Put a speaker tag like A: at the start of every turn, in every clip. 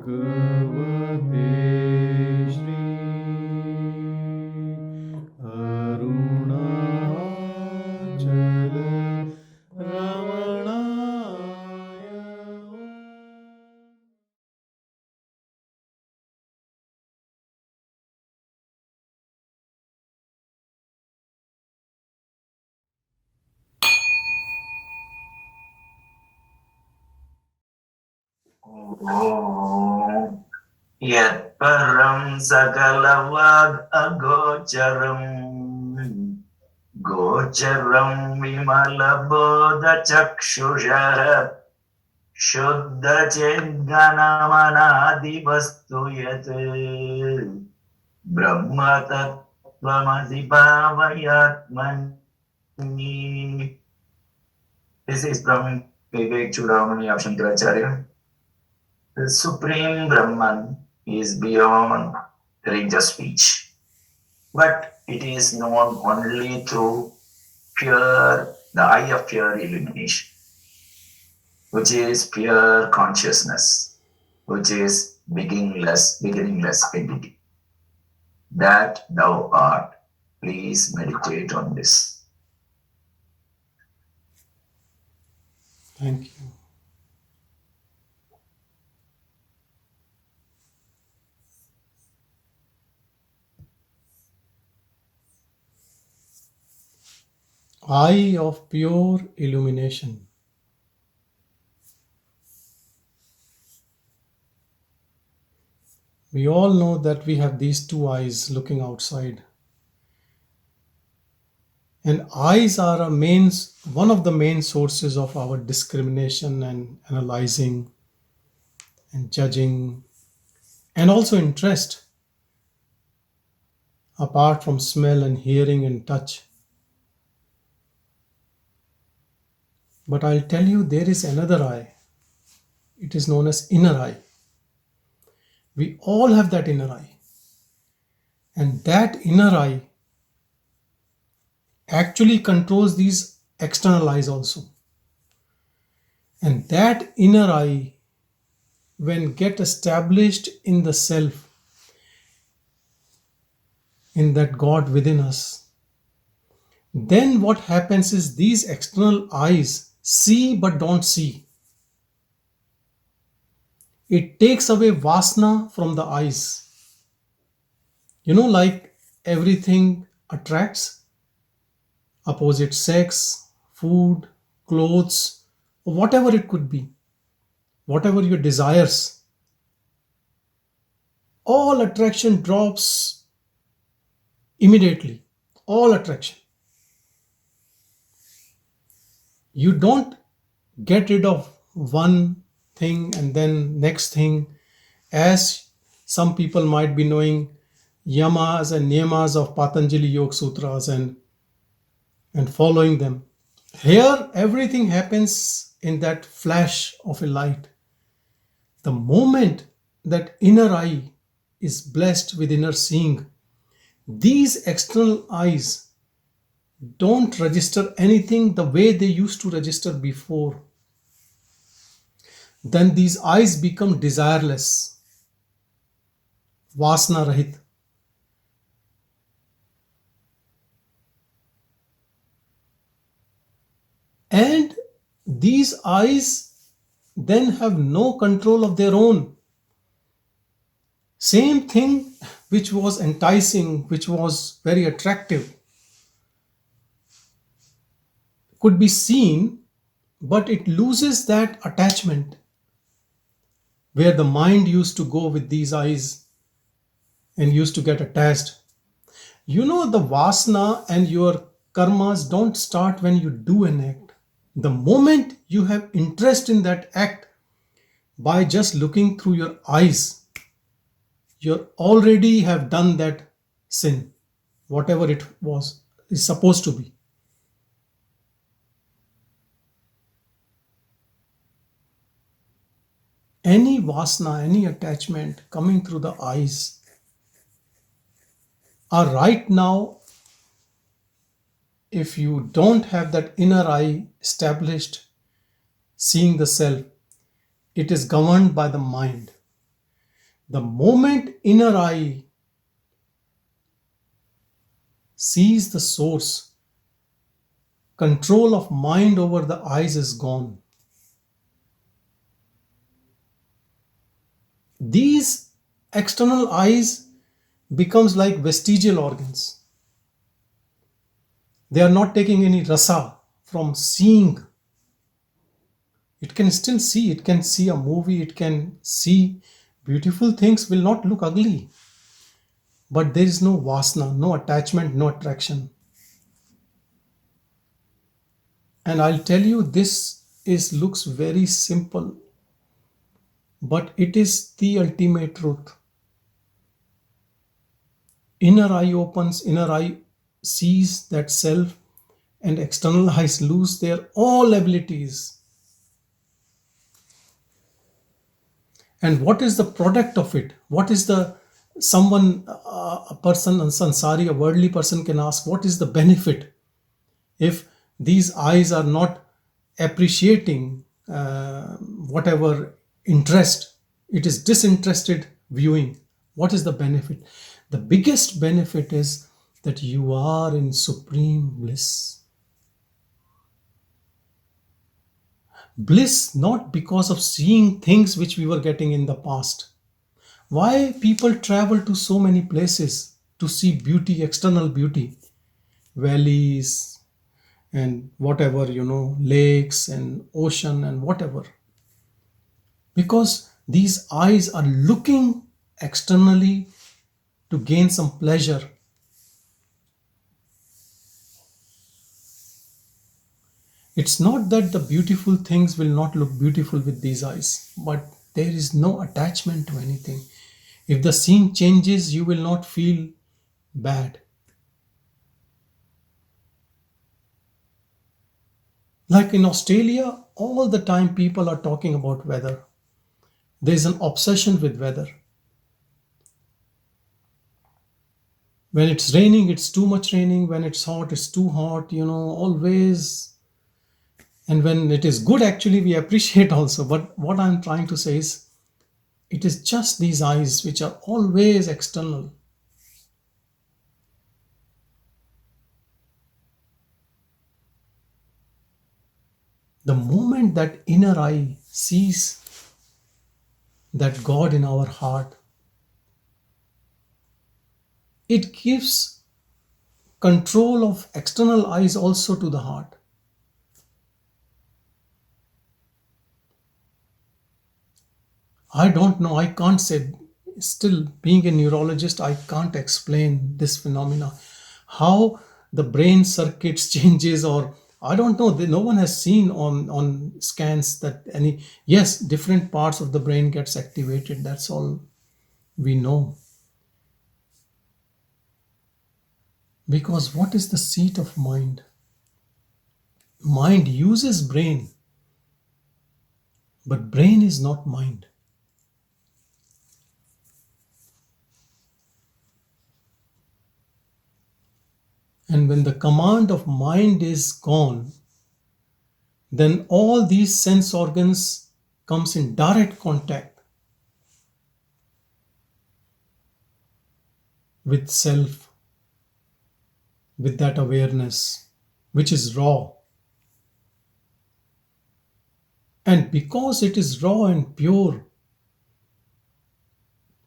A: Shri Arunachala Ramanaya.
B: Yat param sakalavad agocharam gocharam vimalabodha chakshusha shuddha chedganamanadi vastu yat brahma tattvamasi bhavayatmani. This is from Vivek Chudamani of Shankaracharya. The Supreme Brahman is beyond range of speech, but it is known only through pure, the eye of pure illumination, which is pure consciousness, which is beginningless entity. That thou art. Please meditate on this.
A: Thank you. Eye of pure illumination. We all know that we have these two eyes looking outside. And eyes are one of the main sources of our discrimination and analyzing and judging and also interest, apart from smell and hearing and touch. But I'll tell you, there is another eye. It is known as inner eye. We all have that inner eye. And that inner eye actually controls these external eyes also. And that inner eye, when get established in the self, in that God within us, then what happens is these external eyes see but don't see. It takes away vasana from the eyes. Like everything attracts opposite sex, food, clothes, or whatever it could be, whatever your desires, all attraction drops immediately. All attraction. You don't get rid of one thing and then next thing, as some people might be knowing yamas and niyamas of Patanjali Yoga Sutras and following them. Here, everything happens in that flash of a light. The moment that inner eye is blessed with inner seeing, these external eyes don't register anything the way they used to register before. Then these eyes become desireless, vasana rahit. And these eyes then have no control of their own. Same thing which was enticing, which was very attractive, could be seen, but it loses that attachment where the mind used to go with these eyes and used to get attached. The vasana and your karmas don't start when you do an act. The moment you have interest in that act, by just looking through your eyes, you already have done that sin, whatever it was, is supposed to be. Any vasana, any attachment coming through the eyes are right now, if you don't have that inner eye established, seeing the self, it is governed by the mind. The moment inner eye sees the source, control of mind over the eyes is gone. These external eyes becomes like vestigial organs. They are not taking any rasa from seeing. It can still see, it can see a movie, it can see beautiful things, will not look ugly. But there is no vasana, no attachment, no attraction. And I'll tell you, this is looks very simple, but it is the ultimate truth. Inner eye opens, inner eye sees that self, and external eyes lose their all abilities. And what is the product of it? What is the someone, a person, a sansari, a worldly person can ask, what is the benefit if these eyes are not appreciating whatever interest? It is disinterested viewing. What is the benefit? The biggest benefit is that you are in supreme bliss. Bliss not because of seeing things which we were getting in the past. Why people travel to so many places to see beauty, external beauty, valleys and whatever, lakes and ocean and whatever? Because these eyes are looking externally to gain some pleasure. It's not that the beautiful things will not look beautiful with these eyes, but there is no attachment to anything. If the scene changes, you will not feel bad. Like in Australia, all the time people are talking about weather. There's an obsession with weather. When it's raining, it's too much raining. When it's hot, it's too hot, always. And when it is good, actually, we appreciate also. But what I'm trying to say is, it is just these eyes which are always external. The moment that inner eye sees that God in our heart, it gives control of external eyes also to the heart. I don't know, I can't say, still being a neurologist, I can't explain this phenomena. How the brain circuits changes, or I don't know, no one has seen on scans that any, yes, different parts of the brain gets activated, that's all we know. Because what is the seat of mind? Mind uses brain, but brain is not mind. And when the command of mind is gone, then all these sense organs comes in direct contact with self, with that awareness, which is raw. And because it is raw and pure,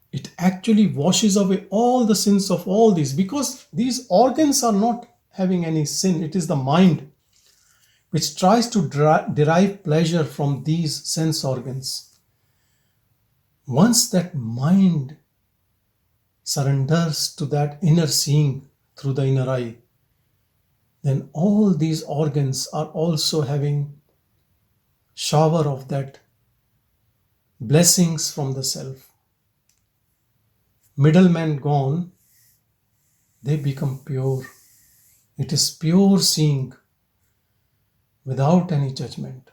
A: it actually washes away all the sins of all these, because these organs are not having any sin. It is the mind which tries to derive pleasure from these sense organs. Once that mind surrenders to that inner seeing through the inner eye, then all these organs are also having shower of that blessings from the self. Middlemen gone, they become pure. It is pure seeing without any judgment.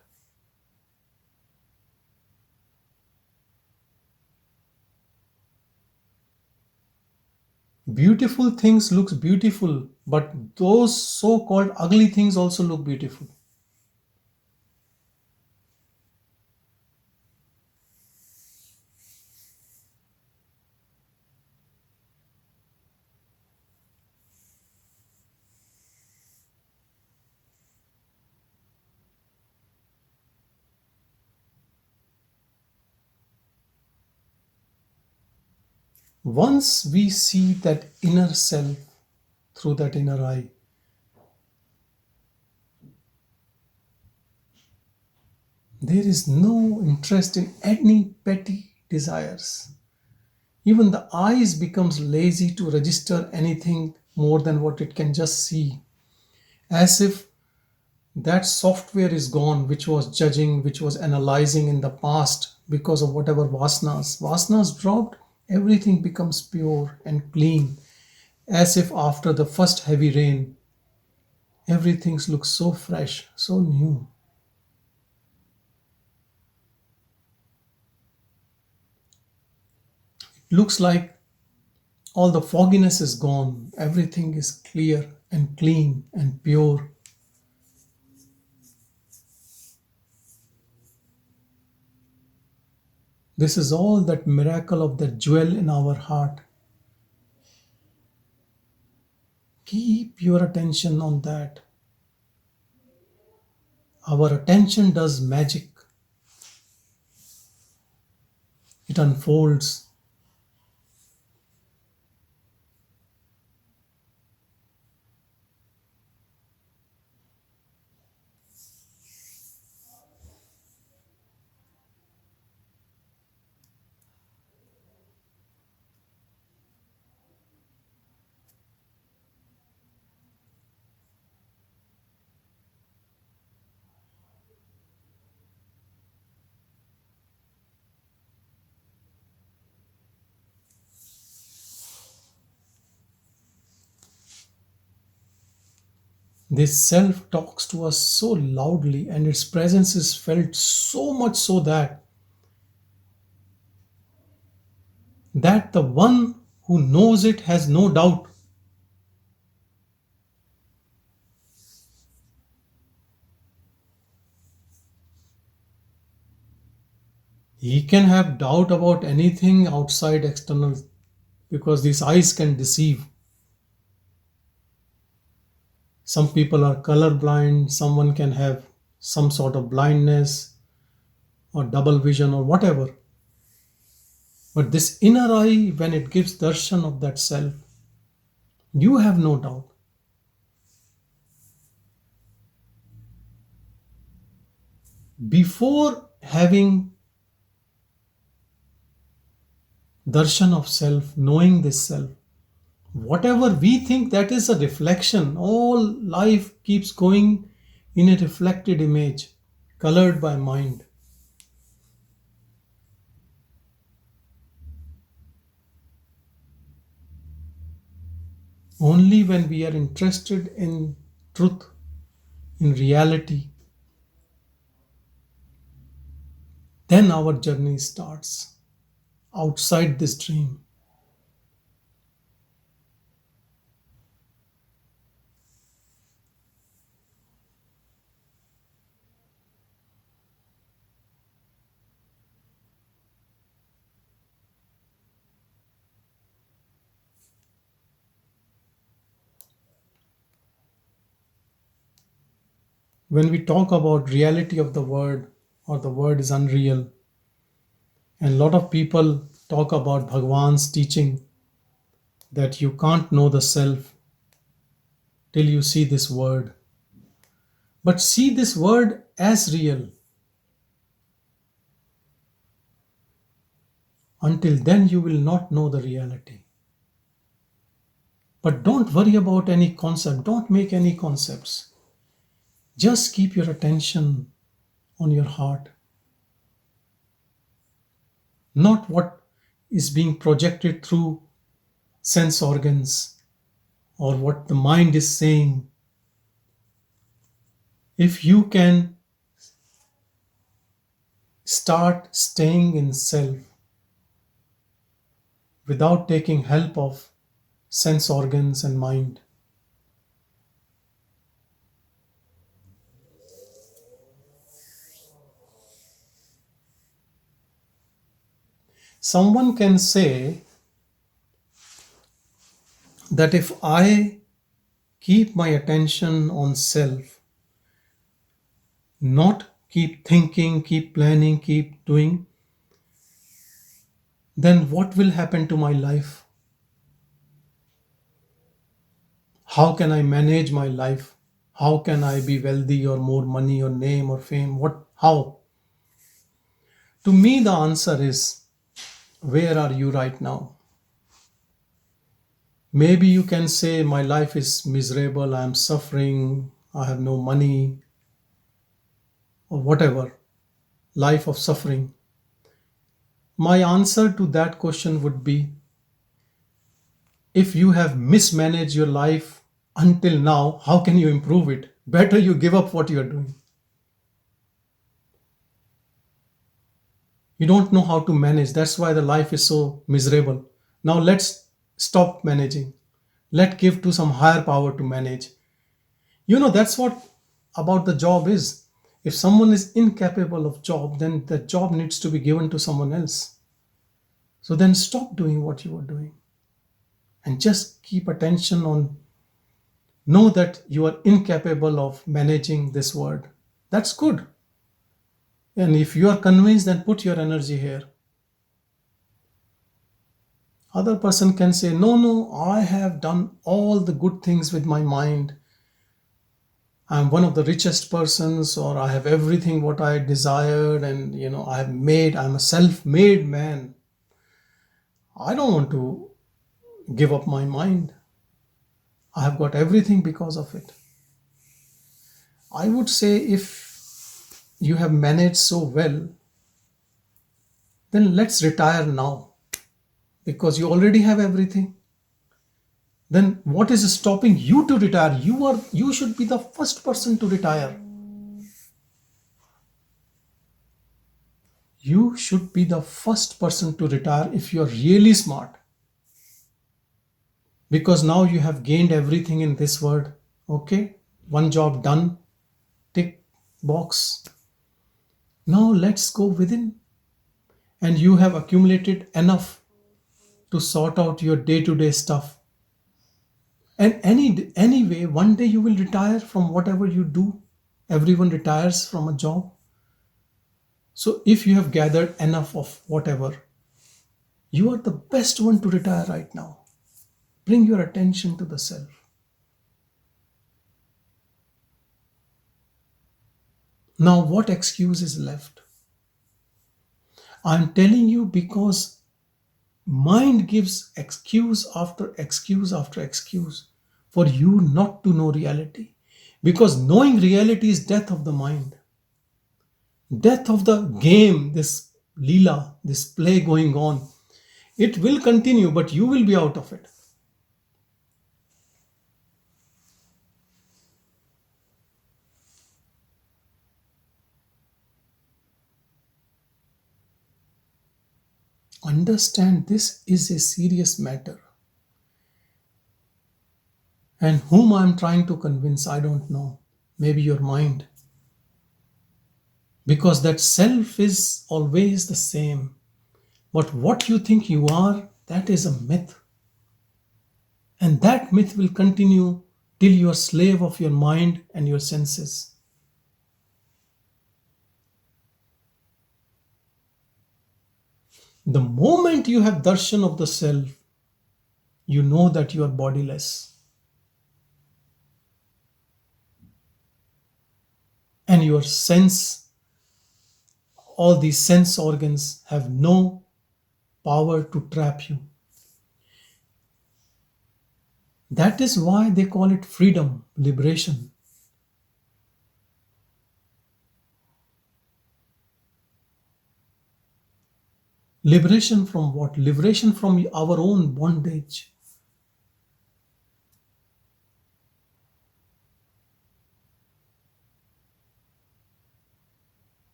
A: Beautiful things looks beautiful, but those so-called ugly things also look beautiful. Once we see that inner self through that inner eye, there is no interest in any petty desires. Even the eyes becomes lazy to register anything more than what it can just see, as if that software is gone, which was judging, which was analyzing in the past because of whatever vasanas dropped. Everything becomes pure and clean, as if after the first heavy rain everything looks so fresh, so new. It looks like all the fogginess is gone, everything is clear and clean and pure. This is all that miracle of the jewel in our heart. Keep your attention on that. Our attention does magic. It unfolds. This self talks to us so loudly, and its presence is felt so much so that the one who knows it has no doubt. He can have doubt about anything outside external, because these eyes can deceive. Some people are colorblind, someone can have some sort of blindness or double vision or whatever. But this inner eye, when it gives darshan of that self, you have no doubt. Before having darshan of self, knowing this self, whatever we think, that is a reflection. All life keeps going in a reflected image, colored by mind. Only when we are interested in truth, in reality, then our journey starts outside this dream. When we talk about reality of the word, or the word is unreal, and a lot of people talk about Bhagavan's teaching that you can't know the self till you see this word. But see this word as real. Until then, you will not know the reality. But don't worry about any concept, don't make any concepts. Just keep your attention on your heart, not what is being projected through sense organs or what the mind is saying. If you can start staying in self without taking help of sense organs and mind, someone can say that if I keep my attention on self, not keep thinking, keep planning, keep doing, then what will happen to my life? How can I manage my life? How can I be wealthy or more money or name or fame? What? How? To me, the answer is, where are you right now? Maybe you can say, my life is miserable, I am suffering, I have no money, or whatever, life of suffering. My answer to that question would be, if you have mismanaged your life until now, how can you improve it? Better you give up what you are doing. You don't know how to manage. That's why the life is so miserable. Now let's stop managing. Let give to some higher power to manage. That's what about the job is. If someone is incapable of job, then the job needs to be given to someone else. So then stop doing what you are doing and just keep attention on, know that you are incapable of managing this world. That's good. And if you are convinced, then put your energy here. Other person can say, no, no, I have done all the good things with my mind. I'm one of the richest persons, or I have everything what I desired, and I'm a self-made man. I don't want to give up my mind. I have got everything because of it. I would say, if you have managed so well, then let's retire now, because you already have everything. Then what is stopping you to retire? You should be the first person to retire. You should be the first person to retire if you're really smart, because now you have gained everything in this world. Okay, one job done, tick box. Now let's go within, and you have accumulated enough to sort out your day-to-day stuff. And anyway, one day you will retire from whatever you do. Everyone retires from a job. So if you have gathered enough of whatever, you are the best one to retire right now. Bring your attention to the self. Now, what excuse is left? I'm telling you because mind gives excuse after excuse after excuse for you not to know reality. Because knowing reality is death of the mind, death of the game, this Leela, this play going on. It will continue, but you will be out of it. Understand, this is a serious matter. And whom I'm trying to convince, I don't know. Maybe your mind. Because that self is always the same. But what you think you are, that is a myth. And that myth will continue till you are slave of your mind and your senses. The moment you have darshan of the self, you know that you are bodiless. And your sense, all these sense organs have no power to trap you. That is why they call it freedom, liberation. Liberation from what? Liberation from our own bondage.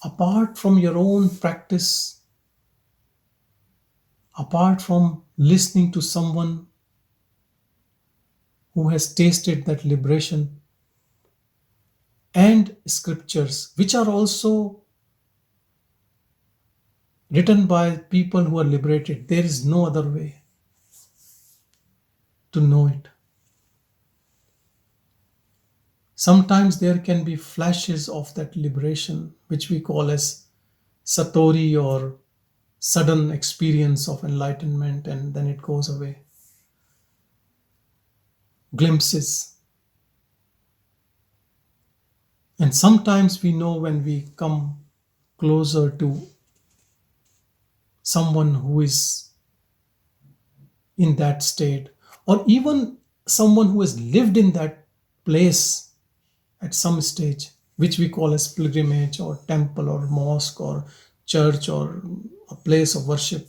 A: Apart from your own practice, apart from listening to someone who has tasted that liberation, and scriptures, which are also written by people who are liberated, there is no other way to know it. Sometimes there can be flashes of that liberation, which we call as satori or sudden experience of enlightenment and then it goes away. Glimpses. And sometimes we know when we come closer to someone who is in that state, or even someone who has lived in that place at some stage, which we call as pilgrimage or temple or mosque or church or a place of worship.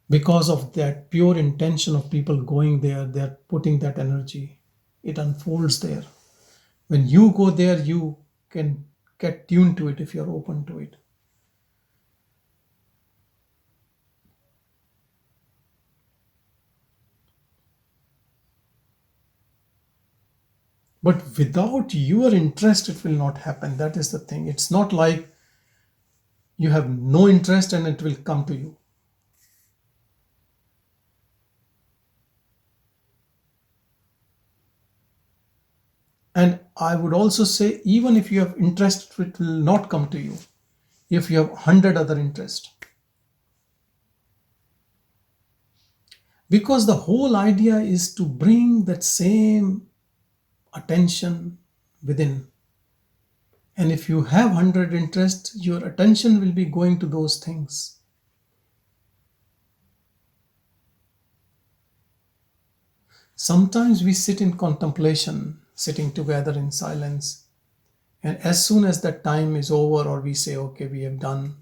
A: Because of that pure intention of people going there, they're putting that energy. It unfolds there. When you go there, you can get tuned to it if you're open to it. But without your interest, it will not happen. That is the thing. It's not like you have no interest and it will come to you. And I would also say, even if you have interest, it will not come to you if you have 100 other interests. Because the whole idea is to bring that same attention within. And if you have 100 interests, your attention will be going to those things. Sometimes we sit in contemplation, sitting together in silence. And as soon as that time is over, or we say, okay, we have done,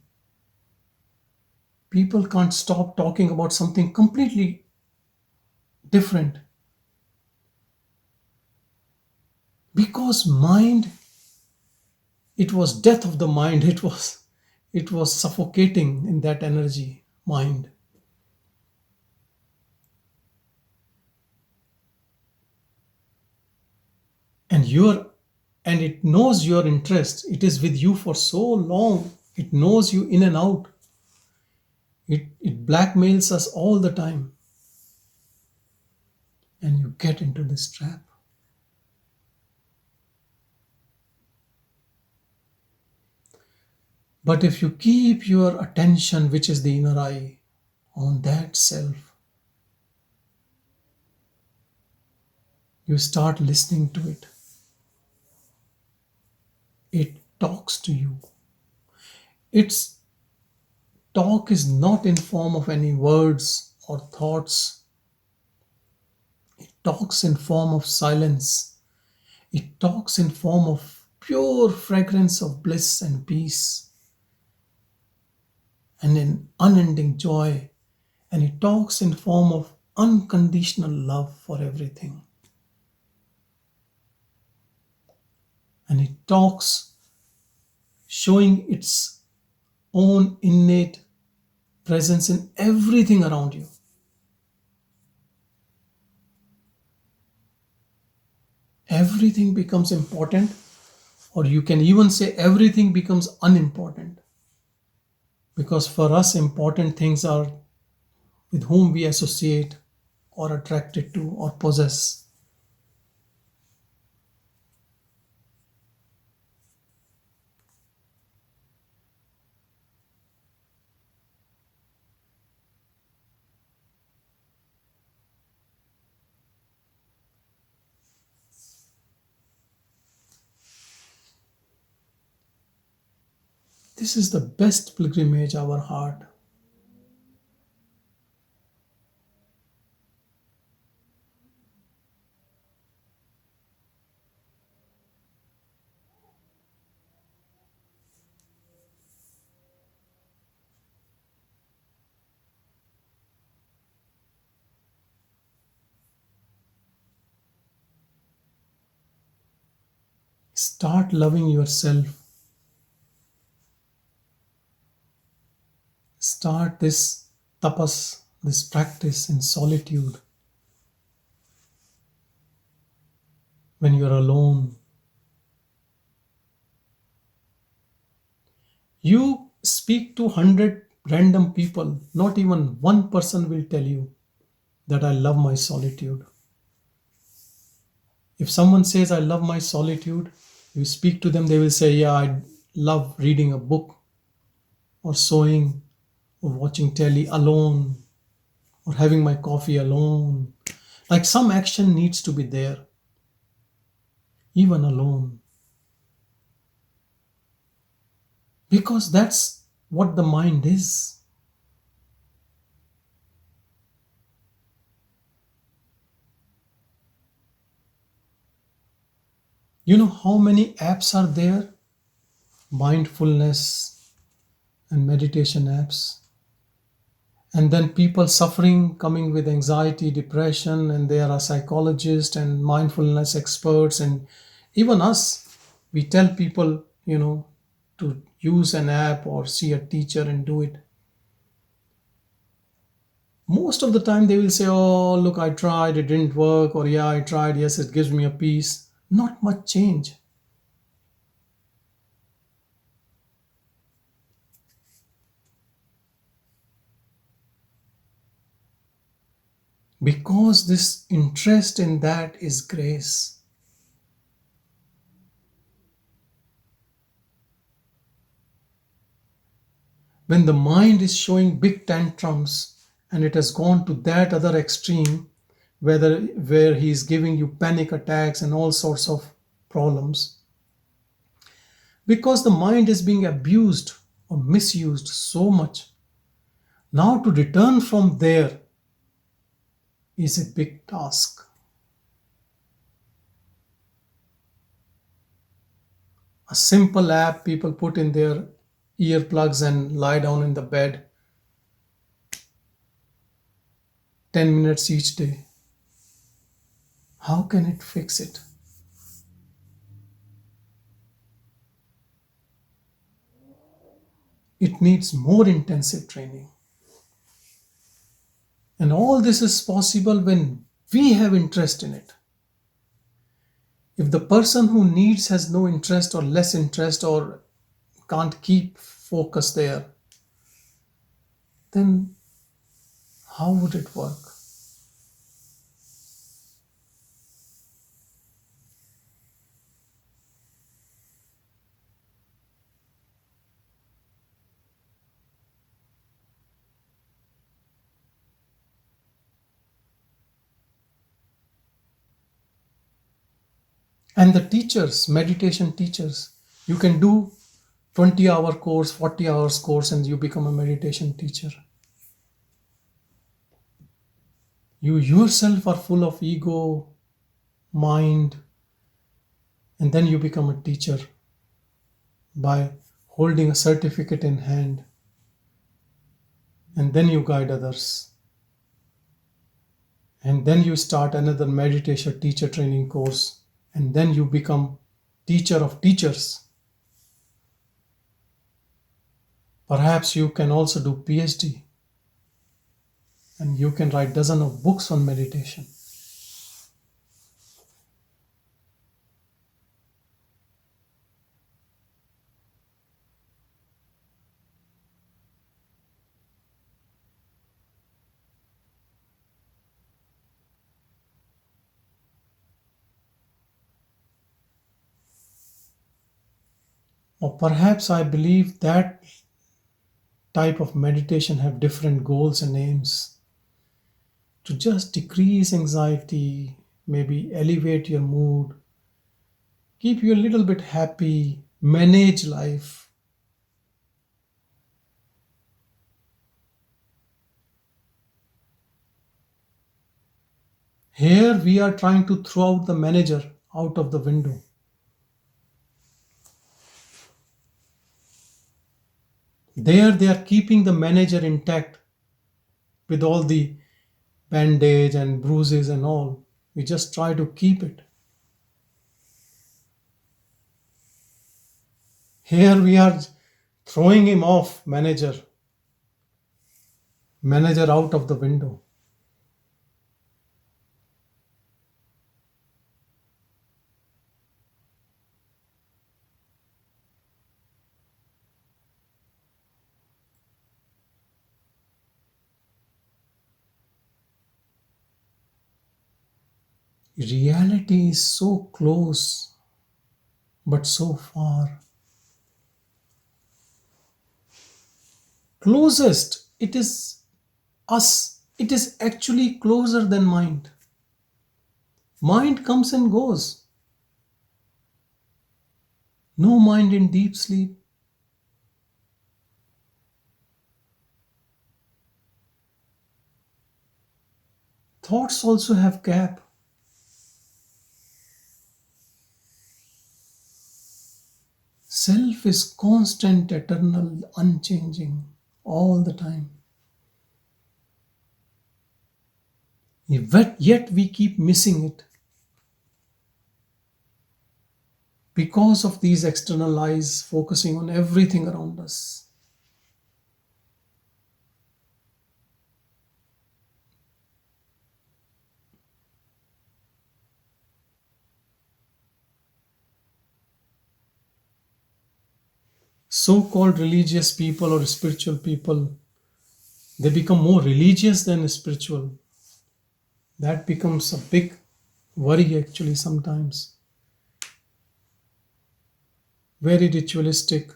A: people can't stop talking about something completely different. Because mind, it was death of the mind. It was suffocating in that energy, mind. And it knows your interest. It is with you for so long. It knows you in and out. It blackmails us all the time. And you get into this trap. But if you keep your attention, which is the inner eye, on that self, you start listening to it. It talks to you. Its talk is not in form of any words or thoughts. It talks in form of silence. It talks in form of pure fragrance of bliss and peace and in unending joy. And it talks in form of unconditional love for everything. And it talks showing its own innate presence in everything around you. Everything becomes important, or you can even say everything becomes unimportant. Because for us, important things are with whom we associate or attracted to or possess. This is the best pilgrimage, our heart. Start loving yourself. Start this tapas, this practice in solitude. When you're alone, you speak to 100 random people, not even one person will tell you that I love my solitude. If someone says, I love my solitude, you speak to them, they will say, yeah, I love reading a book. or sewing or watching telly alone or having my coffee alone. Like some action needs to be there, even alone, because that's what the mind is. You know how many apps are there? Mindfulness and meditation apps. And then people suffering, coming with anxiety, depression, and there are psychologists and mindfulness experts, and even us. We tell people, to use an app or see a teacher and do it. Most of the time they will say, oh, look, I tried, it didn't work, or yeah, I tried, yes, it gives me a peace. Not much change. Because this interest in that is grace. When the mind is showing big tantrums and it has gone to that other extreme, where he is giving you panic attacks and all sorts of problems, because the mind is being abused or misused so much, now to return from there is a big task. A simple app people put in their earplugs and lie down in the bed 10 minutes each day. How can it fix it? It needs more intensive training. And all this is possible when we have interest in it. If the person who needs has no interest or less interest or can't keep focus there, then how would it work? And the teachers, meditation teachers, you can do 20-hour course, 40 hours course, and you become a meditation teacher. You yourself are full of ego, mind, and then you become a teacher by holding a certificate in hand, and then you guide others. And then you start another meditation teacher training course, and then you become teacher of teachers. Perhaps you can also do PhD, and you can write dozen of books on meditation. Or perhaps I believe that type of meditation have different goals and aims to just decrease anxiety, maybe elevate your mood, keep you a little bit happy, manage life. Here we are trying to throw out the manager out of the window. There they are keeping the manager intact with all the bandage and bruises and all. We just try to keep it. Here we are throwing him off, manager out of the window. Reality is so close, but so far. Closest, it is us. It is actually closer than mind. Mind comes and goes. No mind in deep sleep. Thoughts also have gap. Self is constant, eternal, unchanging, all the time. Yet we keep missing it because of these external eyes focusing on everything around us. So-called religious people or spiritual people, they become more religious than spiritual. That becomes a big worry actually sometimes. Very ritualistic.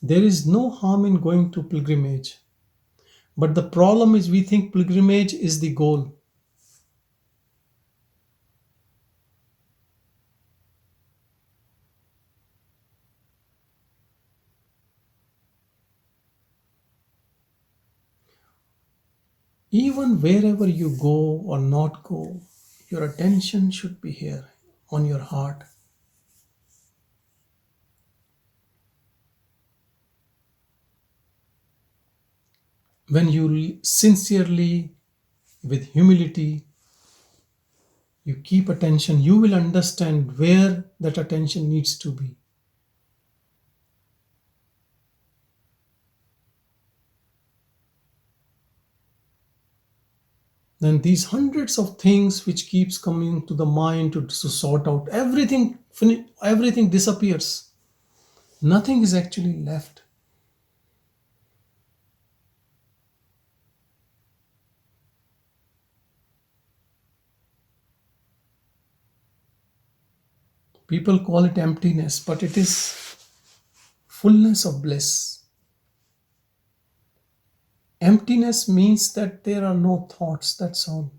A: There is no harm in going to pilgrimage. But the problem is we think pilgrimage is the goal. Even wherever you go or not go, your attention should be here on your heart. When you sincerely, with humility, you keep attention, you will understand where that attention needs to be. Then these hundreds of things which keeps coming to the mind to sort out, everything disappears. Nothing is actually left. People call it emptiness, but it is fullness of bliss. Emptiness means that there are no thoughts, that's all.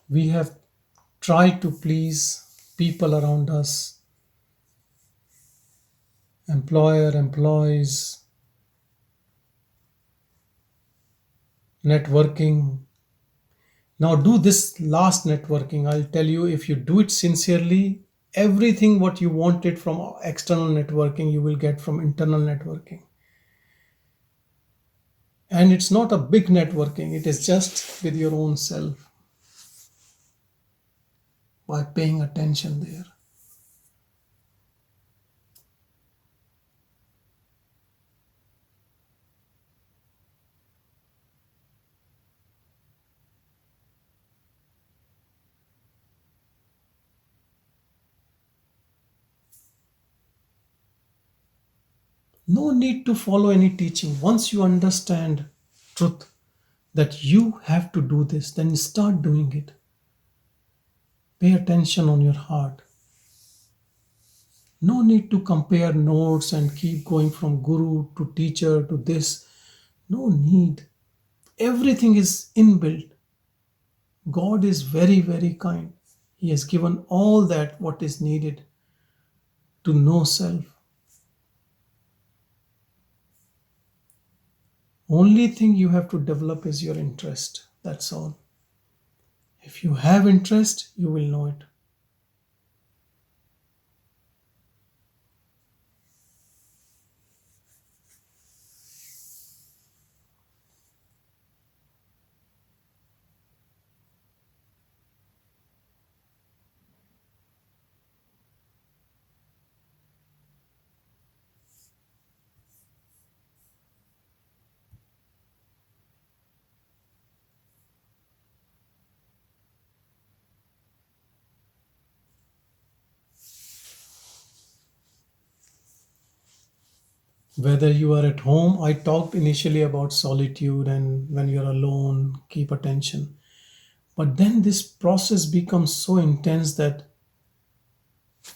A: We have tried to please people around us, employer, employees, networking. Now do this last networking. I'll tell you, if you do it sincerely, everything what you wanted from external networking, you will get from internal networking. And it's not a big networking, it is just with your own self by paying attention there. No need to follow any teaching. Once you understand truth that you have to do this, then start doing it. Pay attention on your heart. No need to compare notes and keep going from guru to teacher to this. No need. Everything is inbuilt. God is very, very kind. He has given all that what is needed to know self. Only thing you have to develop is your interest. That's all. If you have interest, you will know it. Whether you are at home, I talked initially about solitude and when you're alone, keep attention. But then this process becomes so intense that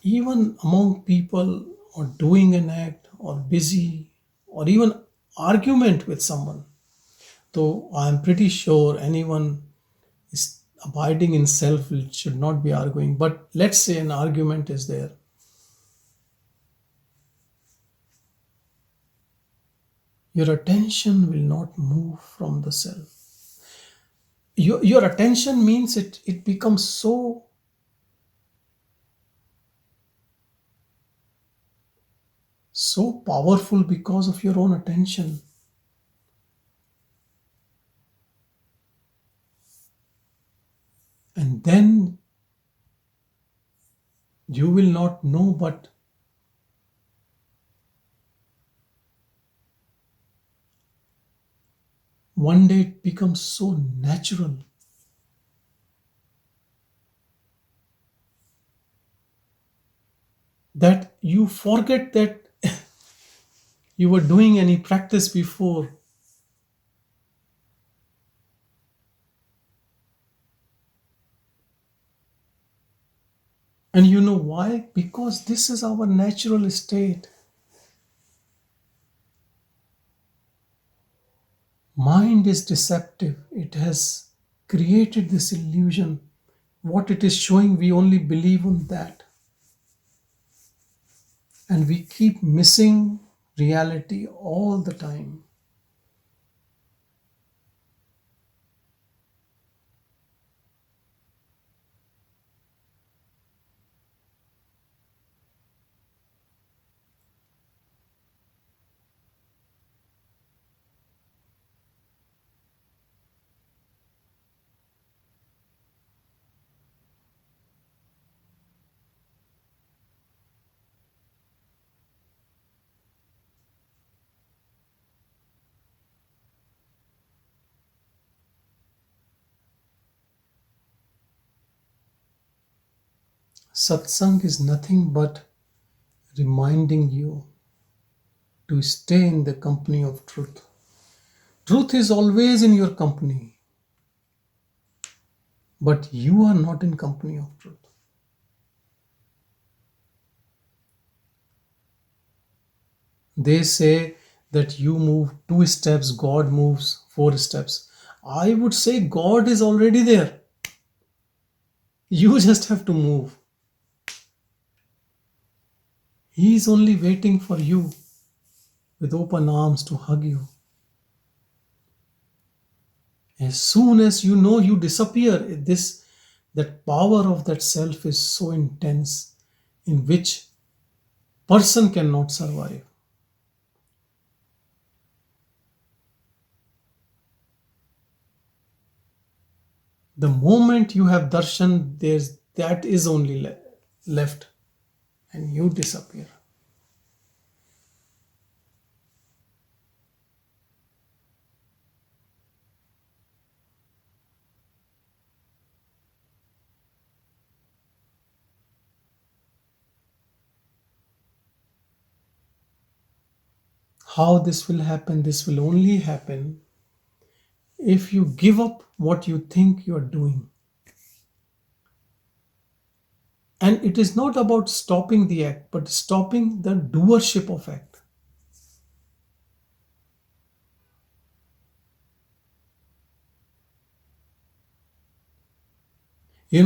A: even among people or doing an act or busy or even argument with someone, though I'm pretty sure anyone is abiding in self should not be arguing, but let's say an argument is there, your attention will not move from the self. Your attention means it becomes so powerful because of your own attention. And then you will not know, but one day it becomes so natural that you forget that you were doing any practice before. And you know why? Because this is our natural state. Mind is deceptive. It has created this illusion. What it is showing, we only believe on that. And we keep missing reality all the time. Satsang is nothing but reminding you to stay in the company of truth. Truth is always in your company, but you are not in company of truth. They say that you move 2 steps, God moves 4 steps. I would say God is already there. You just have to move. He is only waiting for you with open arms to hug you. As soon as you know you disappear, that power of that self is so intense in which person cannot survive. The moment you have darshan, that is only left, and you disappear. How this will happen? This will only happen if you give up what you think you are doing. And it is not about stopping the act, but stopping the doership of act.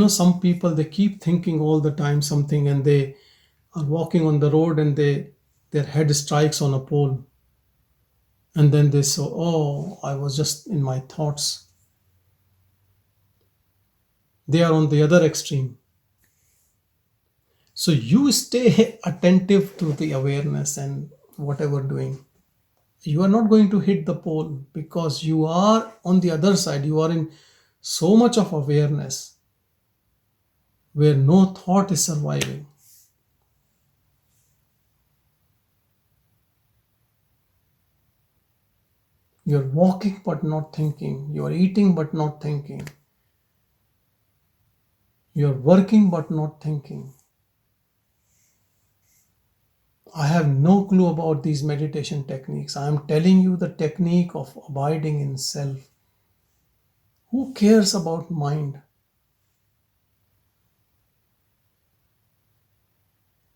A: Some people, they keep thinking all the time something, and they are walking on the road and their head strikes on a pole. And then they say, oh, I was just in my thoughts. They are on the other extreme. So you stay attentive to the awareness and whatever doing. You are not going to hit the pole because you are on the other side. You are in so much of awareness where no thought is surviving. You're walking but not thinking. You're eating but not thinking. You're working but not thinking. I have no clue about these meditation techniques. I am telling you the technique of abiding in self. Who cares about mind?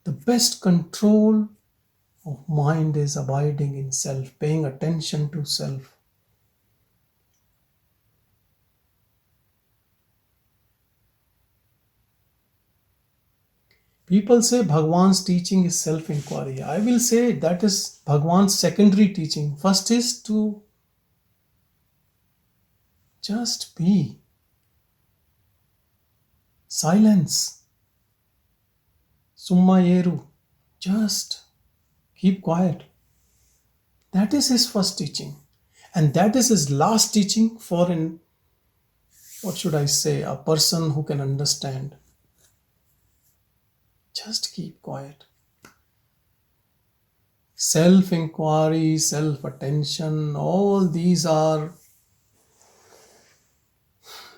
A: The best control of mind is abiding in self, paying attention to self. People say Bhagavan's teaching is self inquiry. I will say that is Bhagavan's secondary teaching. First is to just be. Silence. Summa Yeru. Just keep quiet. That is his first teaching. And that is his last teaching for what should I say, a person who can understand. Just keep quiet. Self inquiry, self attention, all these are,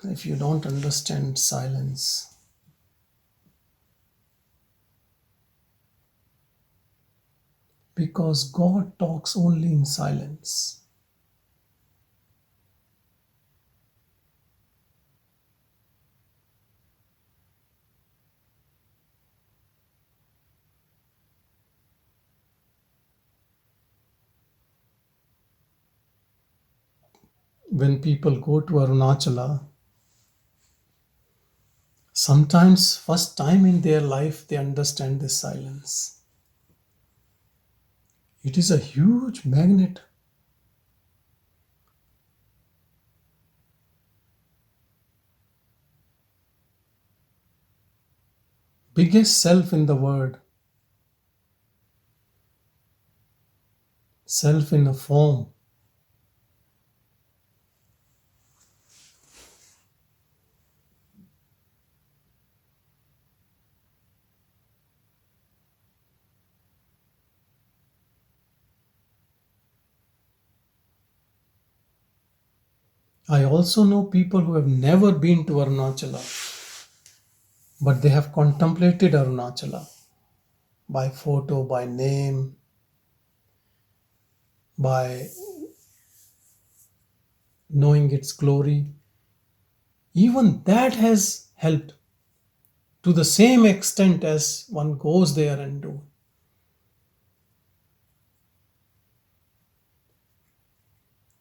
A: if you don't understand silence, because God talks only in silence. When people go to Arunachala, sometimes first time in their life they understand this silence. It is a huge magnet. Biggest self in the world. Self in a form. I also know people who have never been to Arunachala, but they have contemplated Arunachala by photo, by name, by knowing its glory. Even that has helped to the same extent as one goes there and do.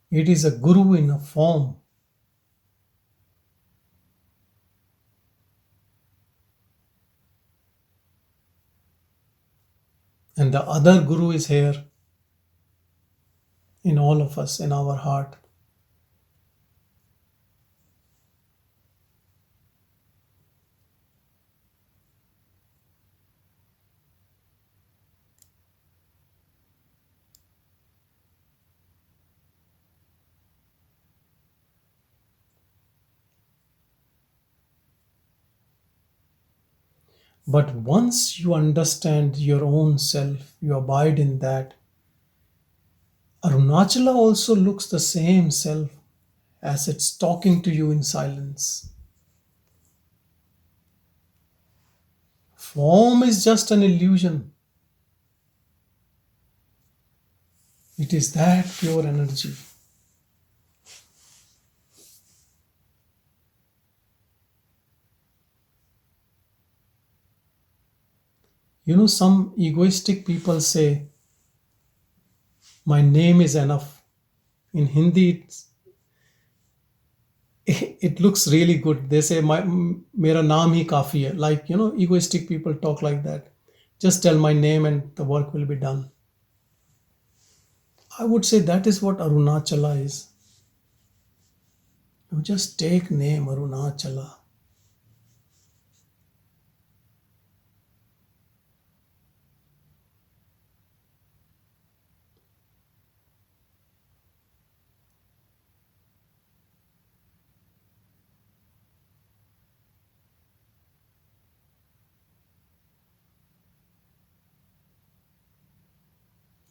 A: It is a guru in a form. And the other guru is here in all of us, in our heart. But once you understand your own self, you abide in that. Arunachala also looks the same self as it's talking to you in silence. Form is just an illusion. It is that pure energy. You know, some egoistic people say, my name is enough. In Hindi, it looks really good. They say, Mera naam hi kafi hai. Like, egoistic people talk like that. Just tell my name and the work will be done. I would say that is what Arunachala is. You just take name Arunachala.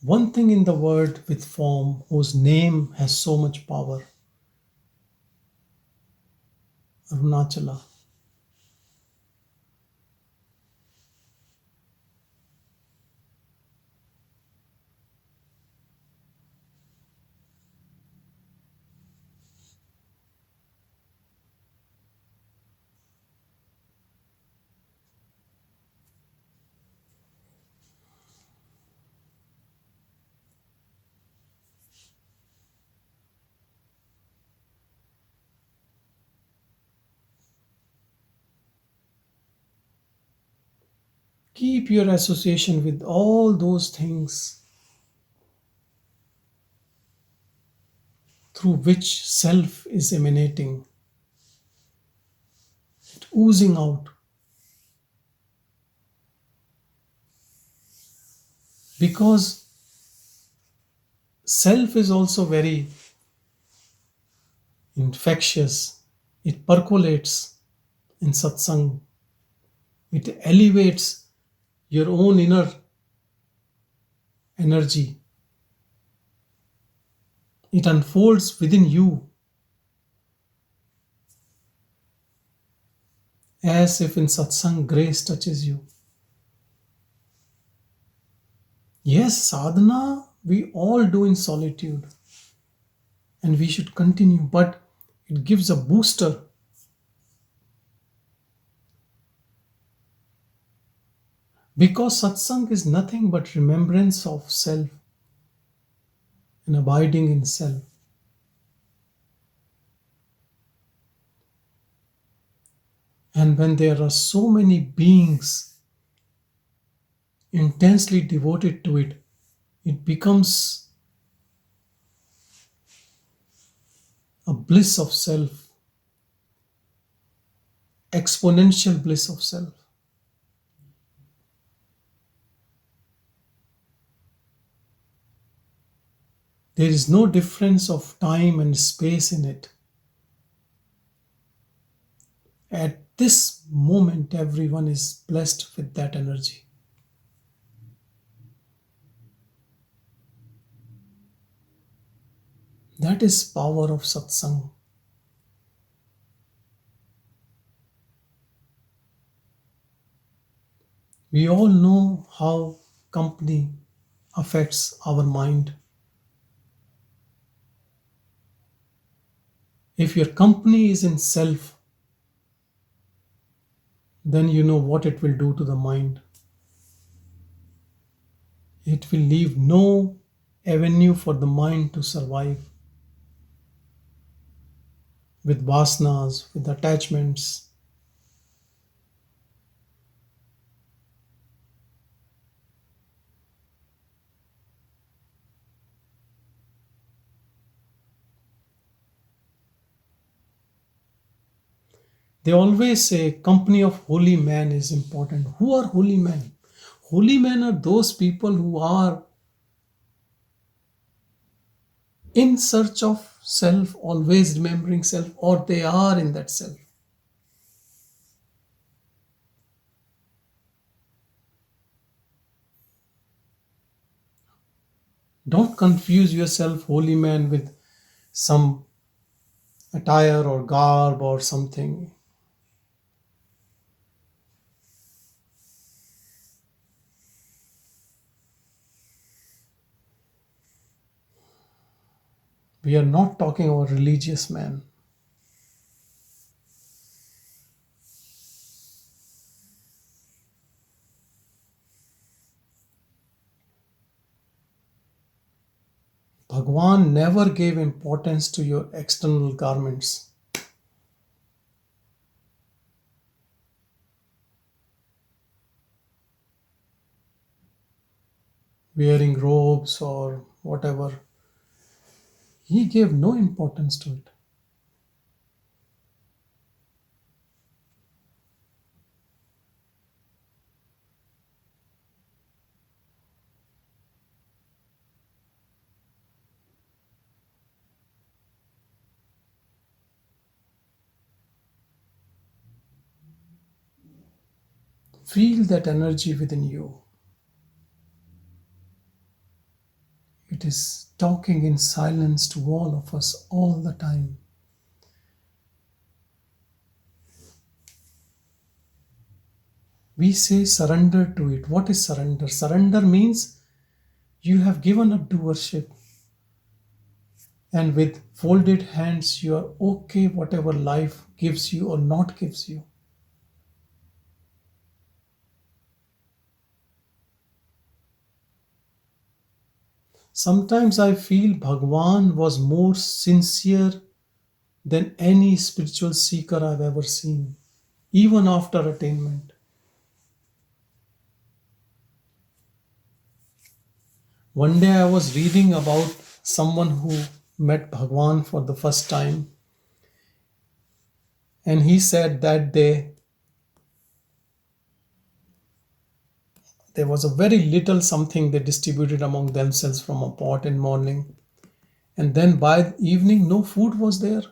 A: One thing in the word with form whose name has so much power, Arunachala. Keep your association with all those things through which self is emanating, oozing out. Because self is also very infectious, it percolates in satsang, it elevates your own inner energy, it unfolds within you as if in satsang grace touches you. Yes, sadhana we all do in solitude and we should continue, but it gives a booster. Because satsang is nothing but remembrance of self and abiding in self. And when there are so many beings intensely devoted to it, it becomes a bliss of self, exponential bliss of self. There is no difference of time and space in it. At this moment, everyone is blessed with that energy. That is power of satsang. We all know how company affects our mind. If your company is in self, then you know what it will do to the mind. It will leave no avenue for the mind to survive with vasanas, with attachments. They always say company of holy men is important. Who are holy men? Holy men are those people who are in search of self, always remembering self, or they are in that self. Don't confuse yourself, holy man, with some attire or garb or something. We are not talking about religious men. Bhagavan never gave importance to your external garments. Wearing robes or whatever. He gave no importance to it. Feel that energy within you. It is talking in silence to all of us all the time. We say surrender to it. What is surrender? Surrender means you have given up doership, and with folded hands you are okay whatever life gives you or not gives you. Sometimes I feel Bhagavan was more sincere than any spiritual seeker I've ever seen, even after attainment. One day I was reading about someone who met Bhagwan for the first time, and he said that day there was a very little something they distributed among themselves from a pot in morning, and then by evening no food was there.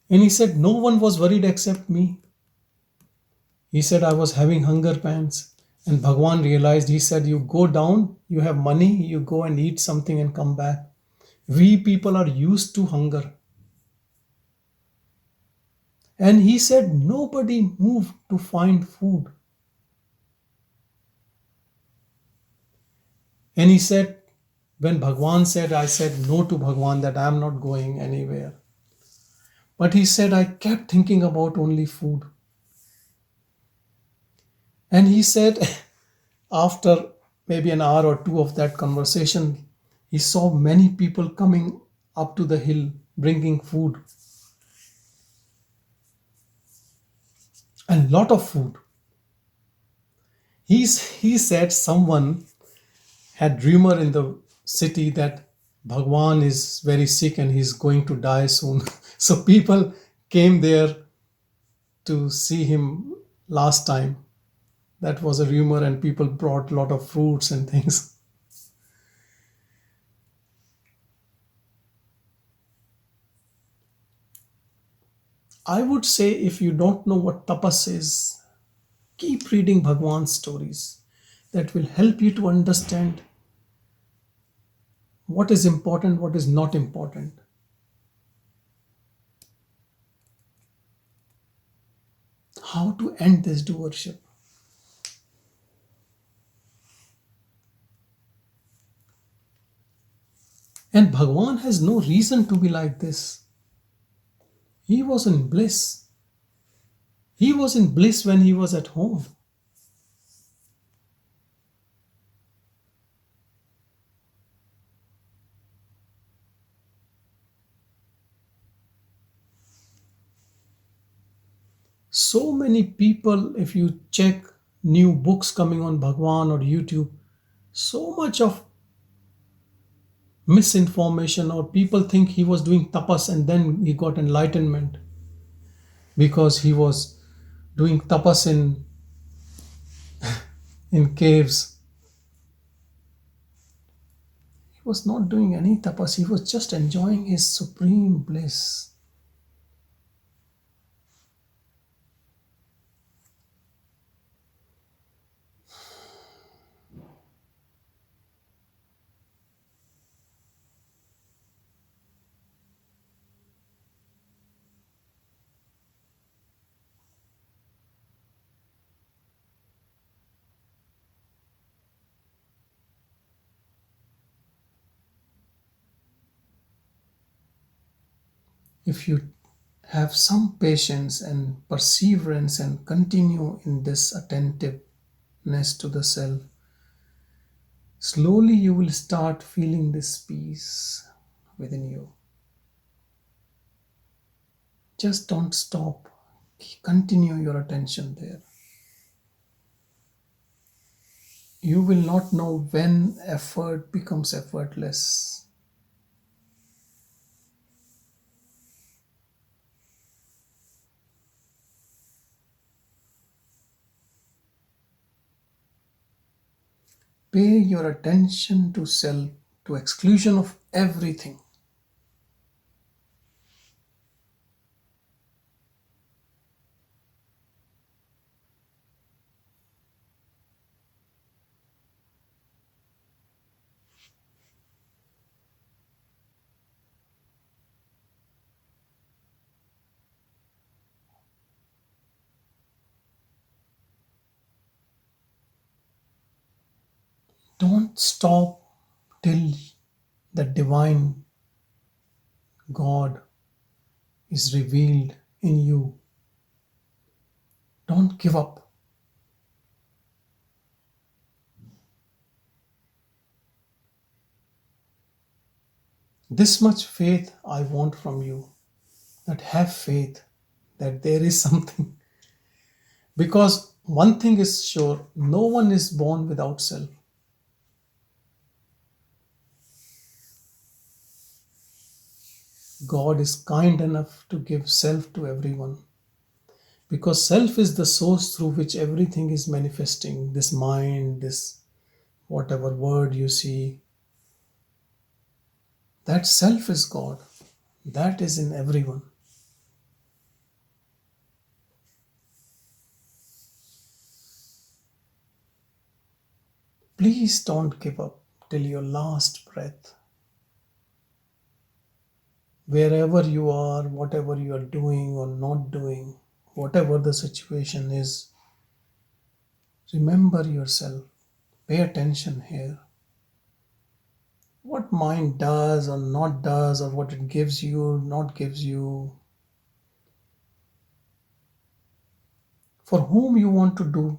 A: And he said no one was worried except me. He said I was having hunger pangs. And Bhagwan realized, he said, you go down, you have money, you go and eat something and come back. We people are used to hunger. And he said nobody moved to find food. And he said, when Bhagwan said, I said no to Bhagwan that I am not going anywhere. But he said, I kept thinking about only food. And he said, after maybe an hour or two of that conversation, he saw many people coming up to the hill bringing food. And lot of food. He said someone had rumor in the city that Bhagwan is very sick and he's going to die soon. So people came there to see him last time. That was a rumor, and people brought a lot of fruits and things. I would say if you don't know what tapas is, keep reading Bhagwan's stories. That will help you to understand what is important, what is not important. How to end this doership. And Bhagwan has no reason to be like this. He was in bliss. He was in bliss when he was at home. So many people, if you check new books coming on Bhagwan or YouTube, so much of misinformation, or people think he was doing tapas and then he got enlightenment because he was doing tapas in caves. He was not doing any tapas, he was just enjoying his supreme bliss. If you have some patience and perseverance and continue in this attentiveness to the self, slowly you will start feeling this peace within you. Just don't stop. Continue your attention there. You will not know when effort becomes effortless. Pay your attention to self to exclusion of everything. Don't stop till the divine God is revealed in you. Don't give up. This much faith I want from you. That have faith that there is something. Because one thing is sure, no one is born without self. God is kind enough to give self to everyone. Because self is the source through which everything is manifesting. This mind, this whatever word you see, that self is God. That is in everyone. Please don't give up till your last breath. Wherever you are, whatever you are doing or not doing, whatever the situation is, remember yourself. Pay attention here. What mind does or not does, or what it gives you, not gives you, for whom you want to do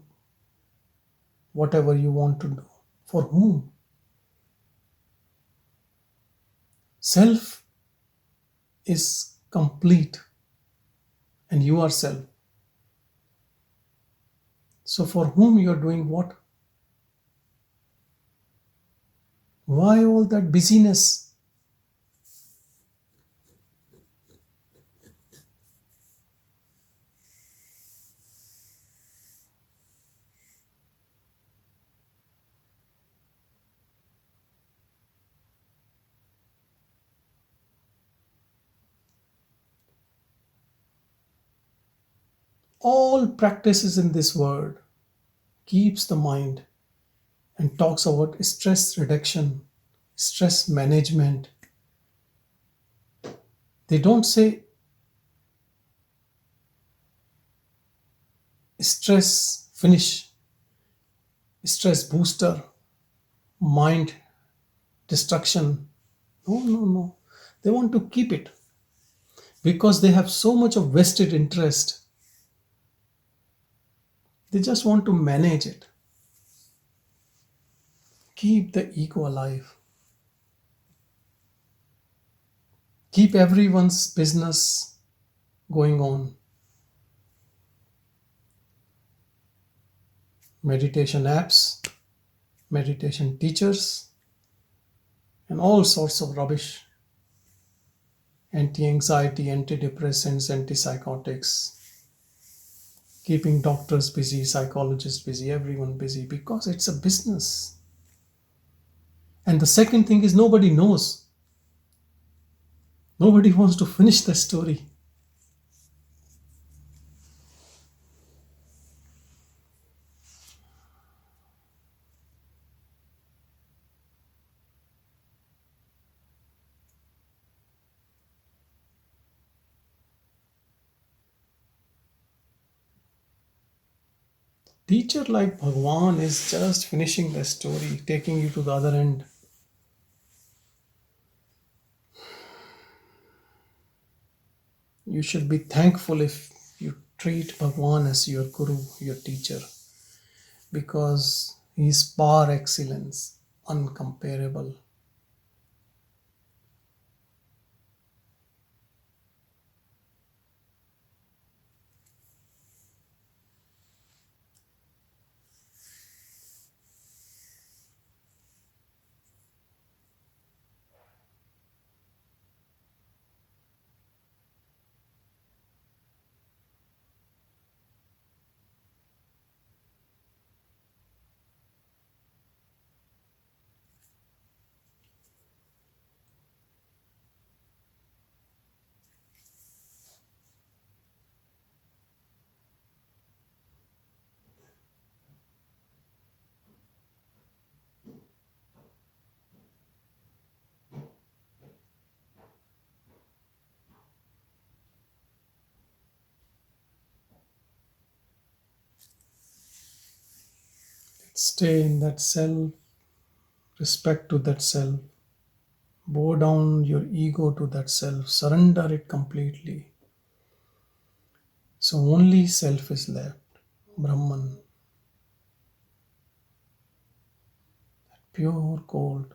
A: whatever you want to do. For whom? Self is complete and you are self. So for whom you are doing what? Why all that busyness? All practices in this world keeps the mind and talks about stress reduction, stress management. They don't say stress finish, stress booster, mind destruction. No, no, no. They want to keep it because they have so much of vested interest. They just want to manage it. Keep the ego alive. Keep everyone's business going on. Meditation apps, meditation teachers, and all sorts of rubbish. Anti-anxiety, antidepressants, antipsychotics. Keeping doctors busy, psychologists busy, everyone busy because it's a business. And the second thing is nobody knows. Nobody wants to finish the story. Teacher like Bhagavan is just finishing the story, taking you to the other end. You should be thankful if you treat Bhagavan as your guru, your teacher, because he is par excellence, uncomparable. Stay in that self, respect to that self, bow down your ego to that self, surrender it completely. So only self is left, Brahman, pure gold.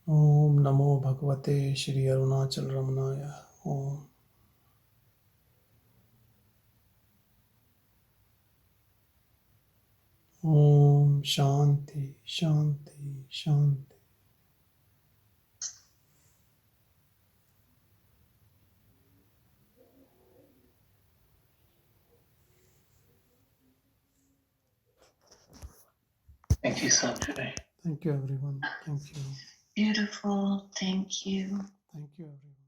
A: Om Namo Bhagavate Shri Arunachal Ramanaya. Om. Om. Om Shanti, Shanti, Shanti.
B: Thank you, Sanjay.
A: Thank you, everyone. Thank you.
B: Beautiful. Thank you.
A: Thank you, everyone.